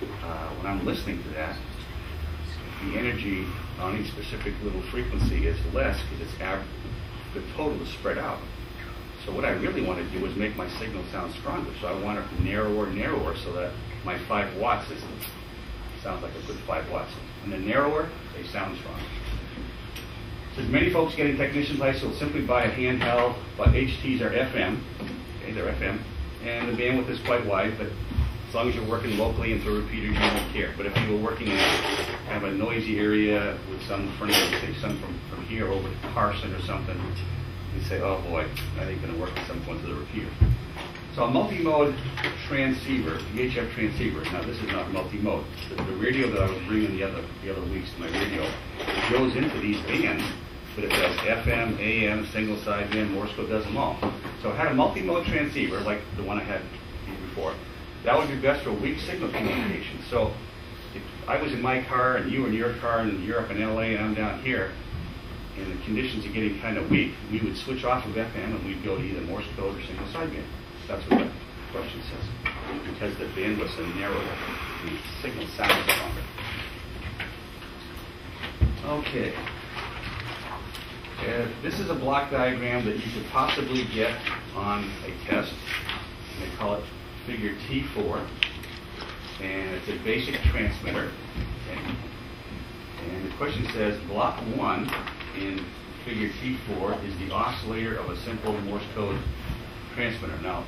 when I'm listening to that, the energy on each specific little frequency is less because the total is spread out. So what I really want to do is make my signal sound stronger. So I want it narrower so that my 5 watts sounds like a good 5 watts. And the narrower, they sound stronger. So many folks getting technician's license will simply buy a handheld, but HTs are FM. Okay, they're FM. And the bandwidth is quite wide, but as long as you're working locally and through repeaters, you don't care. But if you were working in kind of a noisy area with some, for instance, say some from here over to Carson or something, you say, oh boy, that ain't going to work at some point to the repeater. So a multi-mode transceiver, VHF transceiver. Now this is not multi-mode. The radio that I was bringing the other weeks to my radio, it goes into these bands, but it does FM, AM, single sideband, Morse code, does them all. So I had a multi-mode transceiver like the one I had before. That would be best for weak signal communication. So if I was in my car and you were in your car in Europe and LA and I'm down here, and the conditions are getting kind of weak, we would switch off of FM and we'd go to either Morse code or single sideband. That's what the question says. Because the bandwidths are narrower, the signal sounds stronger. Okay. This is a block diagram that you could possibly get on a test. They call it figure T4. And it's a basic transmitter. Okay. And the question says block 1 in figure T4 is the oscillator of a simple Morse code transmitter. Now,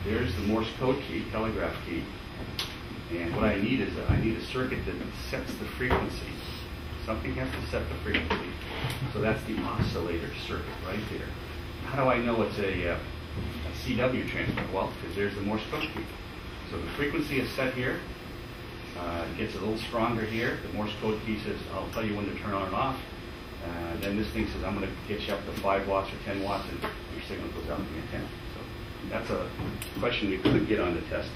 there's the Morse code key, telegraph key, and what I need is a circuit that sets the frequency. Something has to set the frequency. So that's the oscillator circuit right there. How do I know it's a CW transmitter? Well, because there's the Morse code key. So the frequency is set here. It gets a little stronger here. The Morse code key says, I'll tell you when to turn on and off. Then this thing says, I'm going to get you up to 5 watts or 10 watts, and your signal goes out to the antenna. So that's a question we couldn't get on the test.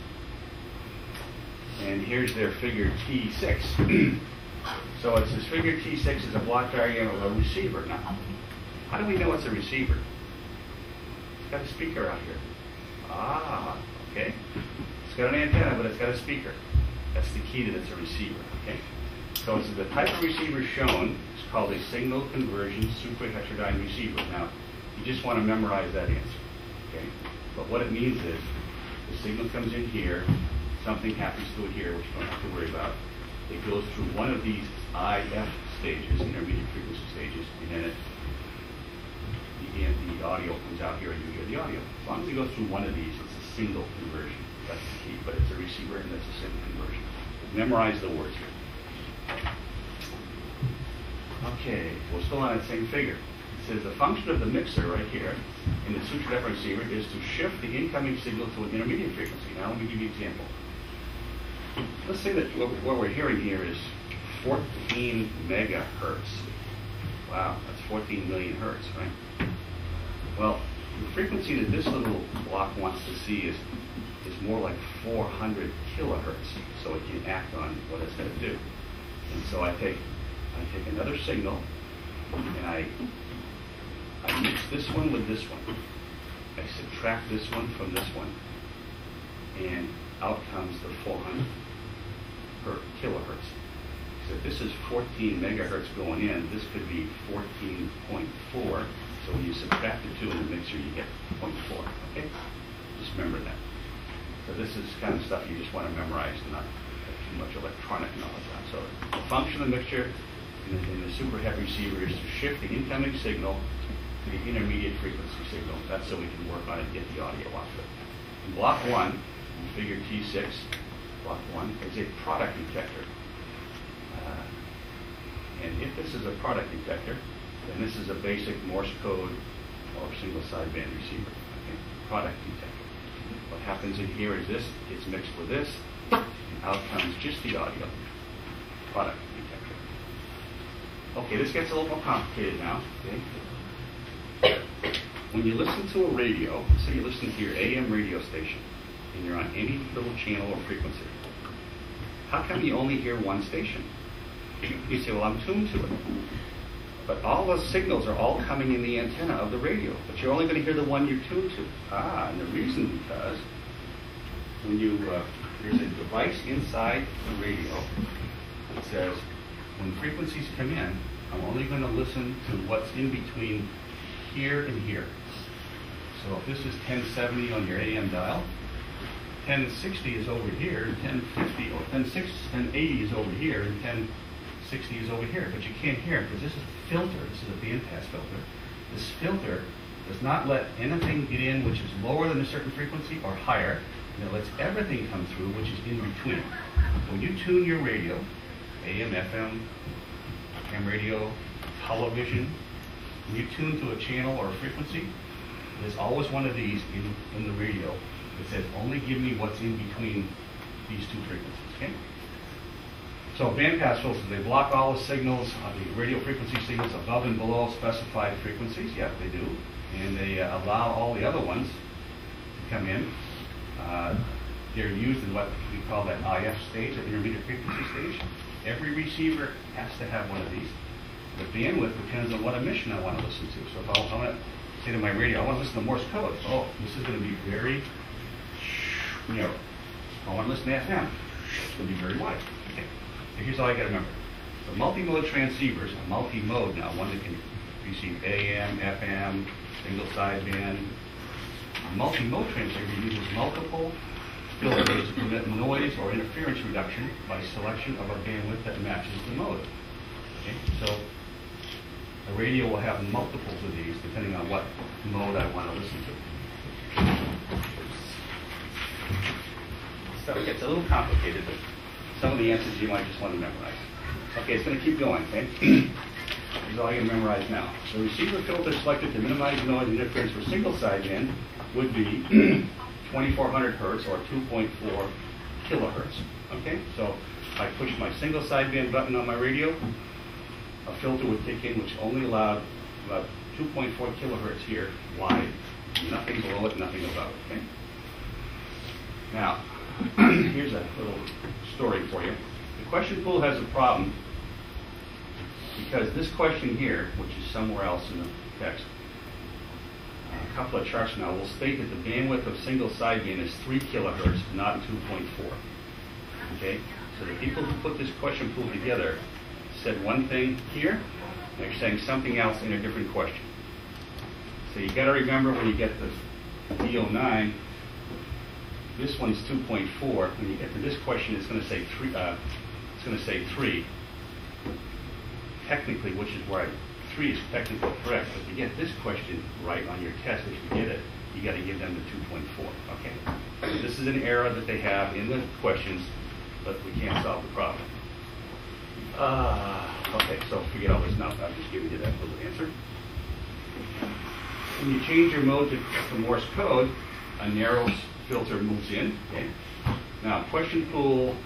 And here's their figure T6. So it's this figure T6 is a block diagram of a receiver. Now, how do we know it's a receiver? It's got a speaker out here. Ah, okay. It's got an antenna, but it's got a speaker. That's the key that it's a receiver, okay? So it's the type of receiver shown is called a signal conversion superheterodyne receiver. Now, you just want to memorize that answer, okay? But what it means is the signal comes in here, something happens to it here, which you don't have to worry about. It goes through one of these IF stages, intermediate frequency stages, and then the audio comes out here and you hear the audio. As long as it goes through one of these, it's a single conversion. That's the key, but it's a receiver and it's a signal conversion. Memorize the words here. Okay, we're still on that same figure. It says the function of the mixer right here in the suture depth receiver is to shift the incoming signal to an intermediate frequency. Now let me give you an example. Let's say that what we're hearing here is 14 megahertz. Wow, that's 14 million hertz, right? Well, the frequency that this little block wants to see is more like 400 kilohertz, so it can act on what it's going to do. And so I take another signal, and I mix this one with this one. I subtract this one from this one, and out comes the 400 kilohertz. So if this is 14 megahertz going in, this could be 14.4. So when you subtract the two in the mixer, you get 0.4. Okay? Just remember that. So this is kind of stuff you just want to memorize and not too much electronic knowledge on. So the function of the mixture in the superhet receiver is to shift the incoming signal to the intermediate frequency signal. That's so we can work on it and get the audio off of it. In block 1, in figure T6, block 1 is a product detector. And if this is a product detector, then this is a basic Morse code or single sideband receiver. Okay? Product detector. What happens in here is this gets mixed with this, and out comes just the audio. Product detector. Okay, this gets a little more complicated now. Okay? When you listen to a radio, say you listen to your AM radio station, and you're on any little channel or frequency, how come you only hear one station? You say, well, I'm tuned to it. But all those signals are all coming in the antenna of the radio, but you're only going to hear the one you're tuned to. And the reason because when you, there's a device inside the radio that says, when frequencies come in, I'm only going to listen to what's in between here and here. So if this is 1070 on your AM dial, 1060 is over here, and 1050 or 1080 is over here, and 1060 is over here. But you can't hear it because this is a filter. This is a bandpass filter. This filter does not let anything get in which is lower than a certain frequency or higher, and it lets everything come through which is in between. When you tune your radio, AM, FM, HamRadio, television, when you tune to a channel or a frequency, there's always one of these in the radio that says, only give me what's in between these two frequencies, okay? So bandpass filters, they block all the signals, the radio frequency signals above and below specified frequencies. Yep, they do. And they allow all the other ones to come in. They're used in what we call that IF stage, that intermediate frequency stage. Every receiver has to have one of these. The bandwidth depends on what emission I want to listen to. So if I want to say to my radio, I want to listen to Morse code. Oh, this is going to be very narrow. I want to listen to FM. It's going to be very wide. Okay. So here's all I got to remember. The multi-mode transceivers, a multi-mode now, one that can receive AM, FM, single sideband. A multi-mode transceiver uses multiple filters to prevent noise or interference reduction by selection of a bandwidth that matches the mode. Okay? So a radio will have multiples of these depending on what mode I want to listen to. So it gets a little complicated, but some of the answers you might just want to memorize. Okay, it's going to keep going, okay? Here's all I can memorize now. The receiver filter selected to minimize noise and interference for single sideband would be 2400 hertz or 2.4 kilohertz. Okay, so if I push my single sideband button on my radio, a filter would kick in which only allowed about 2.4 kilohertz here wide, nothing below it, nothing above it. Okay. Now, here's a little story for you. The question pool has a problem because this question here, which is somewhere else in the text, a couple of charts now will state that the bandwidth of single sideband is 3 kilohertz, not 2.4. Okay? So the people who put this question pool together said one thing here, and they're saying something else in a different question. So you got to remember when you get the D09, this one's 2.4. When you get to this question, it's going to say 3. It's going to say 3. Technically, which is where 3 is technically correct. But to get this question right on your test, if you get it, you got to give them the 2.4. Okay. So this is an error that they have in the questions, but we can't solve the problem. Okay, so forget all this now. I'm just giving you that little answer. When you change your mode to Morse code, a narrow filter moves in. Okay. Now, question pool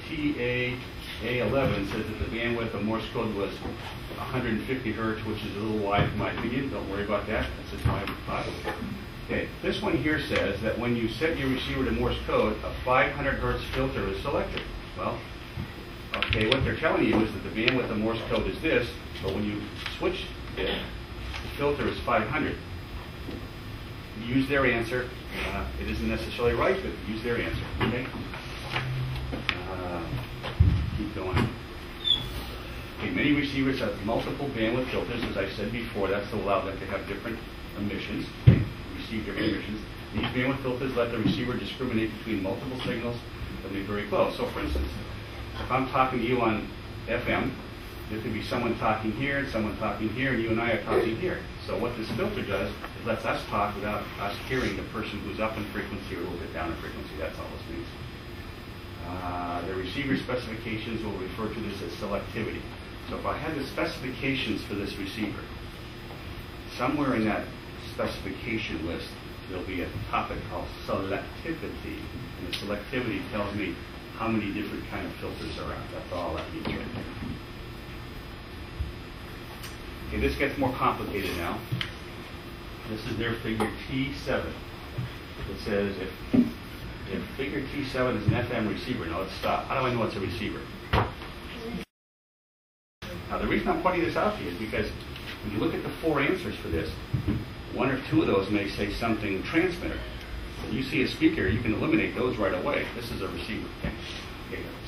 TA11 says that the bandwidth of Morse code was 150 hertz, which is a little wide in my opinion. Don't worry about that. That's just my thought. Okay. This one here says that when you set your receiver to Morse code, a 500 hertz filter is selected. Well, okay, what they're telling you is that the bandwidth of Morse code is this, but when you switch it, the filter is 500. Use their answer. It isn't necessarily right, but use their answer. Okay? Keep going. Okay, many receivers have multiple bandwidth filters, as I said before. That's to allow them to have different emissions, okay? Receive different emissions. These bandwidth filters let the receiver discriminate between multiple signals that may be very close. So, for instance, if I'm talking to you on FM, there could be someone talking here and someone talking here, and you and I are talking here. So what this filter does is lets us talk without us hearing the person who's up in frequency or a little bit down in frequency. That's all this means. The receiver specifications will refer to this as selectivity. So if I had the specifications for this receiver, somewhere in that specification list, there'll be a topic called selectivity. And the selectivity tells me how many different kind of filters are out. That's all that means right there. Okay, this gets more complicated now. This is their figure T7. It says if figure T7 is an FM receiver, now let's stop. How do I know it's a receiver? Now the reason I'm pointing this out to you is because when you look at the 4 answers for this, 1 or 2 of those may say something transmitter. you see a speaker, you can eliminate those right away. This is a receiver. Okay.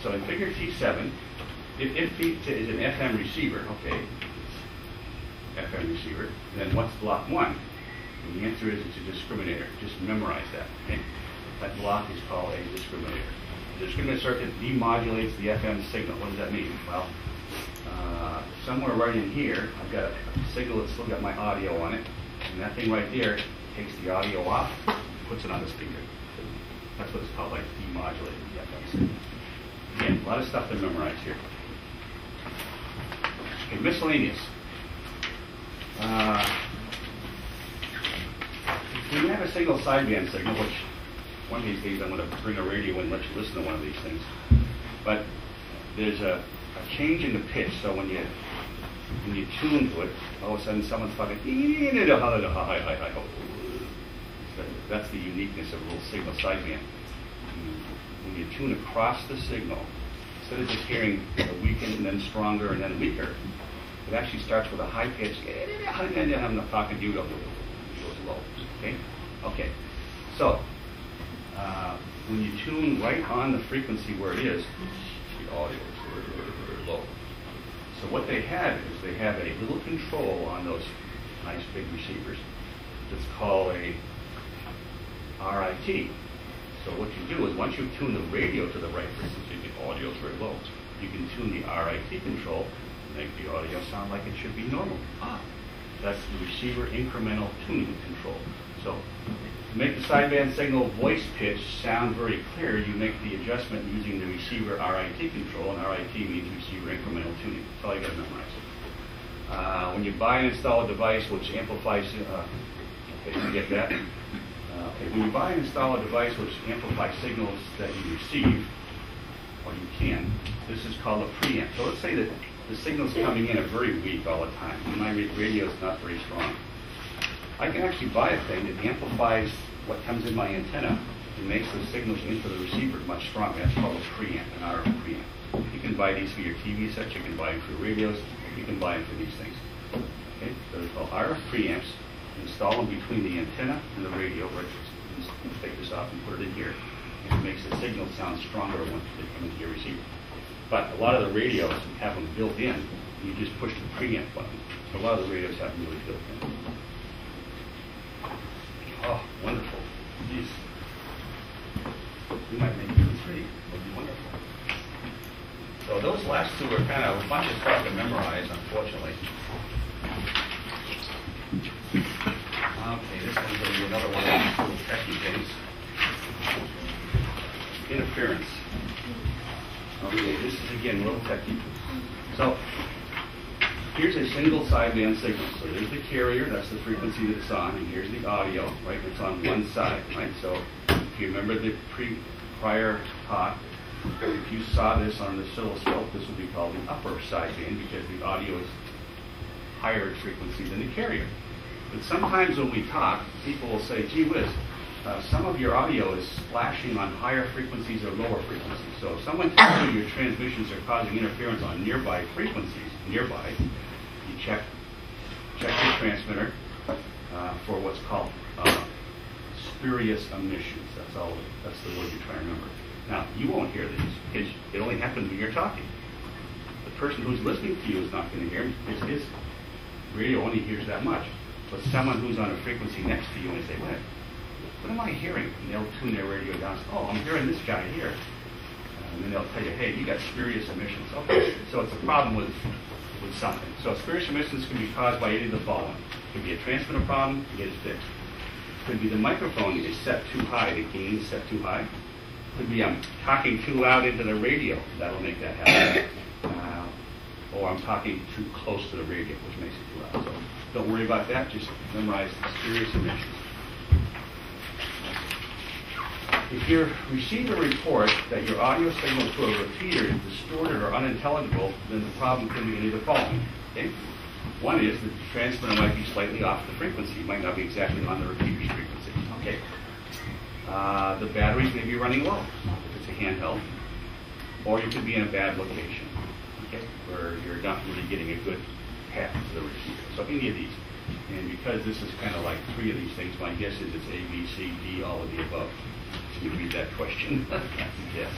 So in figure T7, if T is an FM receiver, okay, FM receiver, then what's block 1? And the answer is it's a discriminator. Just memorize that. Okay? That block is called a discriminator. The discriminator circuit demodulates the FM signal. What does that mean? Well, somewhere right in here, I've got a signal that's still got my audio on it, and that thing right there takes the audio off, puts it on the speaker. That's what it's called, like demodulating the FM signal. Again, a lot of stuff to memorize here. Okay, miscellaneous. When you have a single sideband signal, which one of these days I'm going to bring a radio in and let you listen to one of these things, but there's a change in the pitch. So when you tune to it, all of a sudden someone's talking. That's the uniqueness of a little signal sideband. When you tune across the signal, instead of just hearing a weakened and then stronger and then weaker, it actually starts with a high pitch. I'm not talking to you. It goes low. Okay. So when you tune right on the frequency where it is, the audio is very low. So what they have is they have a little control on those nice big receivers that's called a RIT. So what you do is once you tune the radio to the right frequency, the audio is very low, you can tune the RIT control and make the audio sound like it should be normal. That's the receiver incremental tuning control. So to make the sideband signal voice pitch sound very clear, you make the adjustment using the receiver RIT control, and RIT means receiver incremental tuning. That's all you got to memorize. When you buy and install a device which amplifies, okay, you get that? When you buy and install a device which amplifies signals that you receive, or you can, this is called a preamp. So let's say that the signal's coming in are very weak all the time, and my radio is not very strong. I can actually buy a thing that amplifies what comes in my antenna and makes the signals into the receiver much stronger. That's called a preamp, an RF preamp. You can buy these for your TV sets, you can buy them for radios, you can buy them for these things. Okay, so they're called RF preamps. Install them between the antenna and the radio. Let's take this off and put it in here. And it makes the signal sound stronger once they come into your receiver. But a lot of the radios have them built in. You just push the preamp button. So a lot of the radios have them really built in. Oh, wonderful. Jeez. We might make 2 or 3. It'll be wonderful. So those last two are kind of a bunch of stuff to memorize, unfortunately. Okay, this one's going to be another one of these little techie things. Interference. Okay, this is again real techie. So here's a single sideband signal. So there's the carrier, that's the frequency that it's on, and here's the audio, right? It's on one side, right? So if you remember the prior talk, if you saw this on the oscilloscope, this would be called the upper sideband because the audio is higher frequency than the carrier. But sometimes when we talk, people will say, gee whiz, some of your audio is flashing on higher frequencies or lower frequencies. So if someone tells you your transmissions are causing interference on nearby frequencies, you check your transmitter for what's called spurious emissions. That's the word you're trying to remember. Now, you won't hear these because it only happens when you're talking. The person who's listening to you is not going to hear them because his radio only hears that much. But someone who's on a frequency next to you and they say, what am I hearing? And they'll tune their radio down. Oh, I'm hearing this guy here. And then they'll tell you, hey, you got spurious emissions. Okay, so it's a problem with something. So spurious emissions can be caused by any of the following. It could be a transmitter problem, you get it fixed. It could be the microphone is set too high, the gain is set too high. It could be I'm talking too loud into the radio, that'll make that happen. Or I'm talking too close to the radio, which makes it too loud. So don't worry about that, just memorize the spurious emissions. If your receiver reports that your audio signal to a repeater is distorted or unintelligible, then the problem could be any of the following. Okay? One is that the transmitter might be slightly off the frequency. It might not be exactly on the repeater's frequency. Okay? The batteries may be running low if it's a handheld, or you could be in a bad location, okay, where you're not really getting a good path to the receiver. So any of these. And because this is kind of like three of these things, my guess is it's A, B, C, D, all of the above. So you read that question. Yes.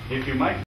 If your mic